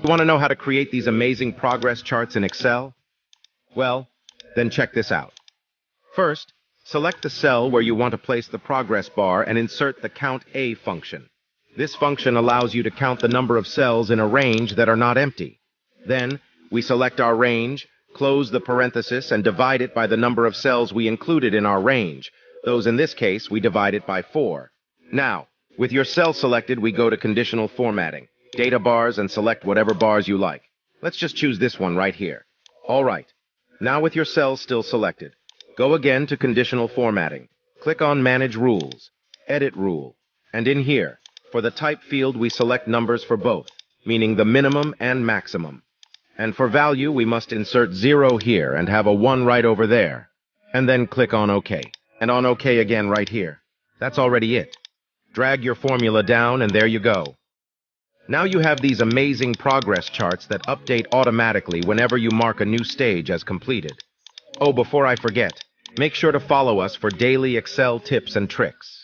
You want to know how to create these amazing progress charts in Excel? Well, then check this out. First, select the cell where you want to place the progress bar and insert the COUNTA function. This function allows you to count the number of cells in a range that are not empty. Then, we select our range, close the parenthesis, and divide it by the number of cells we included in our range. Those in this case, we divide it by 4. Now, with your cell selected, we go to Conditional Formatting, Data Bars, and select whatever bars you like. Let's just choose this one right here. All right. Now with your cells still selected, go again to Conditional Formatting. Click on Manage Rules, Edit Rule, and in here, for the type field, we select numbers for both, meaning the minimum and maximum. And for value, we must insert 0 here and have a 1 right over there. And then click on OK, and on OK again right here. That's already it. Drag your formula down, and there you go. Now you have these amazing progress charts that update automatically whenever you mark a new stage as completed. Oh, before I forget, make sure to follow us for daily Excel tips and tricks.